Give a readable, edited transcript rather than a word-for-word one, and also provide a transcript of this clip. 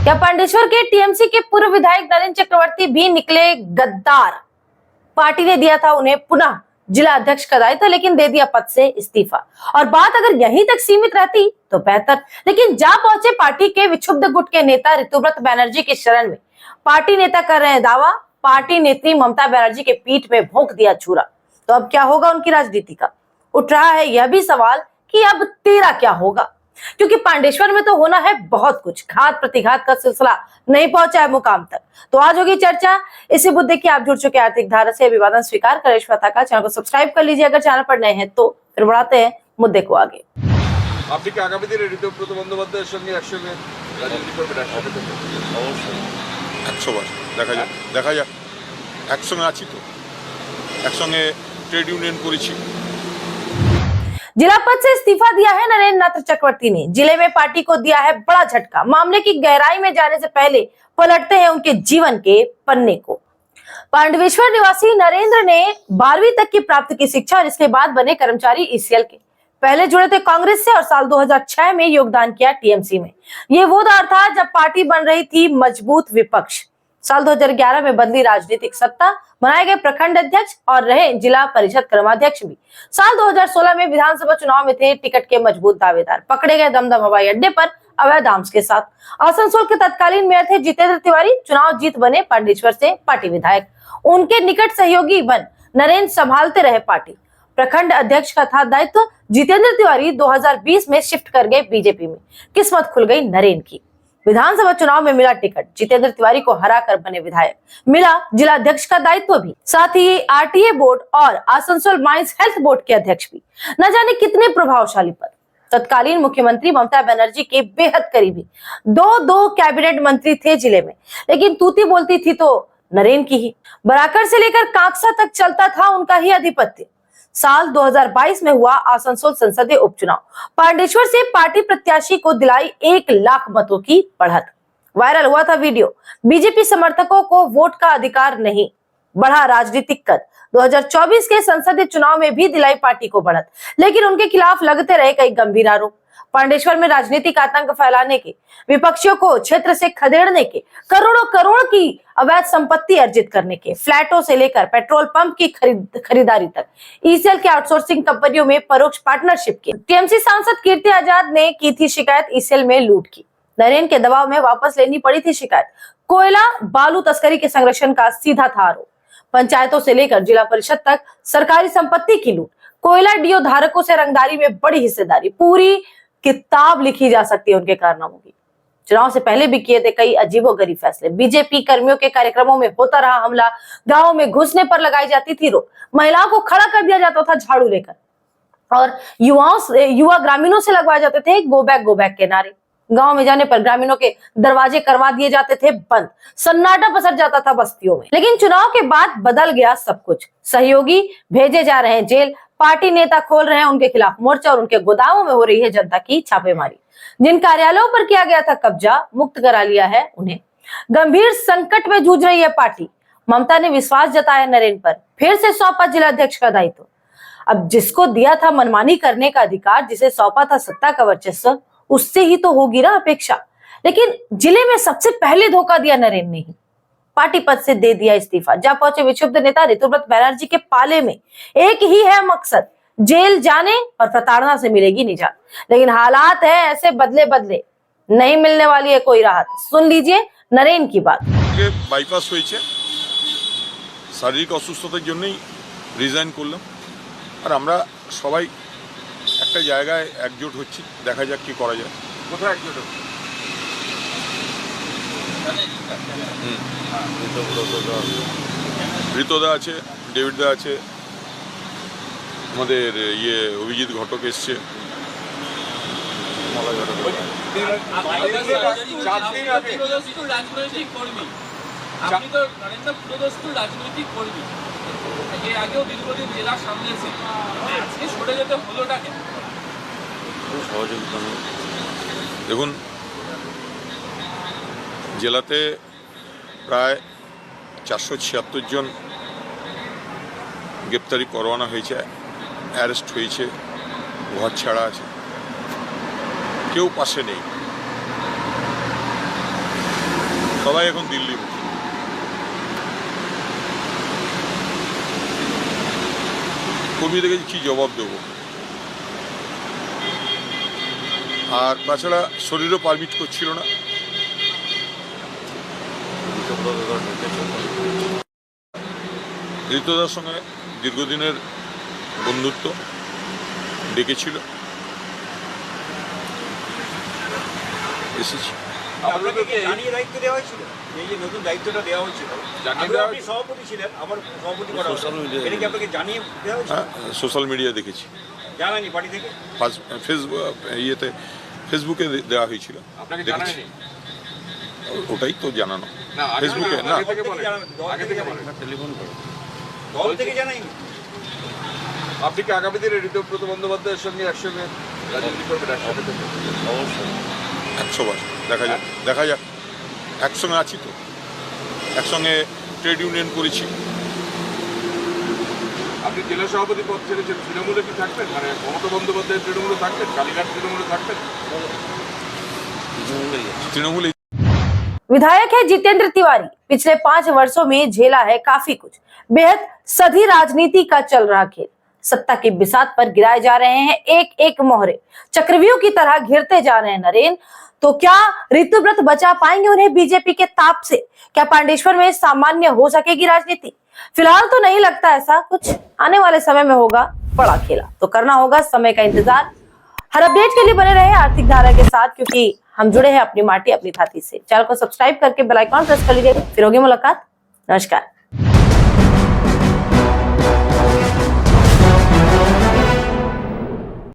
क्या पांडेश्वर के टीएमसी के पूर्व विधायक नरेंद्र चक्रवर्ती भी निकले गद्दार? पार्टी ने दिया था उन्हें पुनः जिला अध्यक्ष का दायित्व, लेकिन दे दिया पद से इस्तीफा। और बात अगर यहीं तक सीमित रहती तो बेहतर, लेकिन जा पहुंचे पार्टी के विक्षुब्ध गुट के नेता ऋतुव्रत बनर्जी के शरण में। पार्टी नेता कर रहे हैं दावा, पार्टी नेत्री ममता बनर्जी के पीठ में भोंक दिया छुरा। तो अब क्या होगा उनकी राजनीति का? उठ रहा है यह भी सवाल कि अब तेरा क्या होगा, क्योंकि पांडेश्वर में तो होना है बहुत कुछ। घात प्रतिघात का सिलसिला नहीं पहुंचा है मुकाम तक। तो आज होगी चर्चा इसी मुद्दे की। आप जुड़ चुके आर्थिक धारा से अभिवादन स्वीकार करें श्वेता का। चैनल को सब्सक्राइब कर लीजिए अगर चैनल पर नए हैं तो। फिर बढ़ाते हैं मुद्दे को आगे। আপনি কি আগামী দিনে ঋতুব্রত বন্দ্যোপাধ্যায়ের সঙ্গে একসঙ্গে রাজনীতি করবেন? অবশ্যই 100 বার দেখা যাক একসঙ্গে আছি তো, একসঙ্গে ট্রেড ইউনিয়ন করেছি। जिला पद से इस्तीफा दिया है नरेंद्र नाथ चक्रवर्ती ने। जिले में पार्टी को दिया है बड़ा झटका। मामले की गहराई में जाने से पहले पलटते हैं उनके जीवन के पन्ने को। पांडवेश्वर निवासी नरेंद्र ने 12वीं तक की प्राप्त की शिक्षा और इसके बाद बने कर्मचारी ईसीएल के। पहले जुड़े थे कांग्रेस से और साल 2006 में योगदान किया टीएमसी में। ये वो दौर था जब पार्टी बन रही थी मजबूत विपक्ष। साल 2011 में बदली राजनीतिक सत्ता, बनाए गए प्रखंड अध्यक्ष और रहे जिला परिषद क्रमाध्यक्ष भी। साल 2016 में विधानसभा चुनाव में थे टिकट के मजबूत दावेदार। पकड़े गए दमदम हवाई अड्डे पर अवैध आर्म्स के साथ। आसनसोल के तत्कालीन मेयर थे जितेंद्र तिवारी। चुनाव जीत बने पांडेश्वर से पार्टी विधायक। उनके निकट सहयोगी बन नरेंद्र संभालते रहे पार्टी। प्रखंड अध्यक्ष का था दायित्व। जितेंद्र तिवारी 2020 में शिफ्ट कर गए बीजेपी में। किस्मत खुल गई नरेंद्र की। विधानसभा चुनाव में मिला टिकट, जितेंद्र तिवारी को हराकर बने विधायक। मिला जिला अध्यक्ष का दायित्व भी, साथ ही आरटीए बोर्ड और आसनसोल माइंस हेल्थ बोर्ड के अध्यक्ष भी। न जाने कितने प्रभावशाली पद। तत्कालीन मुख्यमंत्री ममता बनर्जी के बेहद करीबी। दो कैबिनेट मंत्री थे जिले में, लेकिन तूती बोलती थी तो नरेंद्र की ही। बराकर से लेकर कांकसा तक चलता था उनका ही आधिपत्य। साल 2022 में हुआ आसनसोल संसदीय उपचुनाव। पांडेश्वर से पार्टी प्रत्याशी को दिलाई 1 लाख मतों की बढ़त। वायरल हुआ था वीडियो। बीजेपी समर्थकों को वोट का अधिकार नहीं, बढ़ा राजनीतिक कद। 2024 के संसदीय चुनाव में भी दिलाई पार्टी को बढ़त, लेकिन उनके खिलाफ लगते रहे कई गंभीर आरोप। पांडेश्वर में राजनीतिक आतंक फैलाने के, विपक्षियों को क्षेत्र से खदेड़ने के, करोड़ की अवैध संपत्ति अर्जित करने के, फ्लैटों से लेकर पेट्रोल पंप की खरीदारी तक, ईसीएल के आउटसोर्सिंग कंपनियों में परोक्ष पार्टनरशिप की। टीएमसी सांसद कीर्ति आजाद ने की थी शिकायत ईसीएल में लूट की। नरेंद्र के दबाव में वापस लेनी पड़ी थी शिकायत। कोयला बालू तस्करी के संरक्षण का सीधा था आरोप। पंचायतों से लेकर जिला परिषद तक सरकारी संपत्ति की लूट। कोयला डीओ धारकों से रंगदारी में बड़ी हिस्सेदारी। पूरी किताब लिखी जा सकती है उनके कारनामों की। चुनाव से पहले भी किए थे कई अजीबोगरीब फैसले। बीजेपी कर्मियों के कार्यक्रमों में होता रहा हमला। गांवों में घुसने पर लगाई जाती थी रोक। महिलाओं को खड़ा कर दिया जाता था झाड़ू लेकर। और युवा ग्रामीणों से लगवाए जाते थे गो बैक के नारे। गांव में जाने पर ग्रामीणों के दरवाजे करवा दिए जाते थे बंद। सन्नाटा पसर जाता था बस्तियों में। लेकिन चुनाव के बाद बदल गया सब कुछ। सहयोगी भेजे जा रहे हैं जेल। पार्टी नेता खोल रहे हैं उनके खिलाफ मोर्चा और उनके गोदामों में हो रही है जनता की छापेमारी। जिन कार्यालयों पर किया गया था कब्जा, मुक्त करा लिया है उन्हें। गंभीर संकट में जूझ रही है पार्टी। ममता ने विश्वास जताया नरेंद्र पर, फिर से सौंपा जिला अध्यक्ष का दायित्व। अब जिसको दिया था मनमानी करने का अधिकार, जिसे सौंपा था सत्ता का वर्चस्व, उससे ही तो होगी ना अपेक्षा। लेकिन जिले में सबसे पहले धोखा दिया नरेंद्र ने ही। पार्टी पद से दे दिया इस्तीफा। जा पहुंचे विक्षुब्ध नेता ऋतुव्रत बनर्जी के पाले में एक ही है मकसद, जेल जाने और प्रताड़ना से मिलेगी निजात। लेकिन हालात है ऐसे बदले नहीं मिलने वाली है कोई राहत। सुन लीजिए नरेंद्र की बात। বাইপাস হয়েছে, শারীরিক অসুস্থতার জন্যই রিজাইন করলাম। আর আমরা সবাই একটা জায়গায় একজোট হচ্ছি, দেখা যাক কি করা যায়। কোথায় একজোট হচ্ছে? ঋতদা আছে, ডেভিডদা আছে, আমাদের অভিজিৎ ঘটক এসছে। দেখুন, জেলাতে প্রায় 476 জন গ্রেপ্তারি পরোয়ানা হয়েছে, অ্যারেস্ট হয়েছে, ঘর ছাড়া আছে, কেউ পাশে নেই। সবাই এখন দিল্লি মুখী। কর্মীদেরকে কি জবাব দেবো? আর তাছাড়া শরীরও পারমিট করছিল না। ঋতুদার সঙ্গে দীর্ঘদিনের বন্ধুত্ব, ডেকেছিল, এসেছি। আপনাকে কি জানিয়ে দায়িত্ব দেওয়া হয়েছিল? এই যে নতুন দায়িত্বটা দেওয়া হয়েছিল, আপনি সভাপতি ছিলেন, আবার সভাপতি করা হলো, এটা কি আপনাকে জানিয়ে দেওয়া হয়েছিল? হ্যাঁ, সোশ্যাল মিডিয়া দেখেছি, জানানি পার্টি থেকে? ফেসবুকে দেওয়া হয়েছিল, আপনাকে দেখেছি। জানায়নি? ওটাই তো জানানো না, আগে ফেসবুকে থেকে- না। আগে থেকে বলেন। আগে থেকে বলেন। দল থেকে জানাইনি? আপনি কি আগামী দিনে ঋতুব্রত বন্দ্যোপাধ্যায়ের সঙ্গে একসঙ্গে রাজনীতি করবেন, একসাথে করবেন? 100 বার দেখা যাক। একসঙ্গে আছি তো, একসঙ্গে ট্রেড ইউনিয়ন করেছি। আপনি জেলা সভাপতি পদ ছেড়েছেন, তৃণমূলে কি থাকবেন? মানে মমতা বন্দ্যোপাধ্যায় তৃণমূলে থাকবেন, কালীঘাট তৃণমূলে থাকবেন? তৃণমূলে विधायक है जितेंद्र तिवारी। पिछले 5 वर्षों में झेला है काफी कुछ। बेहद सधी राजनीति का चल रहा खेल। सत्ता के बिसात पर गिराए जा रहे हैं एक एक मोहरे। चक्रव्यूह की तरह घिरते जा रहे हैं नरेन। तो क्या ऋतुव्रत बचा पाएंगे उन्हें बीजेपी के ताप से? क्या पांडेश्वर में सामान्य हो सकेगी राजनीति? फिलहाल तो नहीं लगता ऐसा कुछ। आने वाले समय में होगा बड़ा खेला, तो करना होगा समय का इंतजार। हर अपडेट के लिए बने रहे आर्थिक धारा के साथ, क्योंकि हम जुड़े हैं अपनी माटी अपनी छाती से। चैनल को सब्सक्राइब करके बेल आइकॉन प्रेस कर लीजिए। फिर होगी मुलाकात। नमस्कार।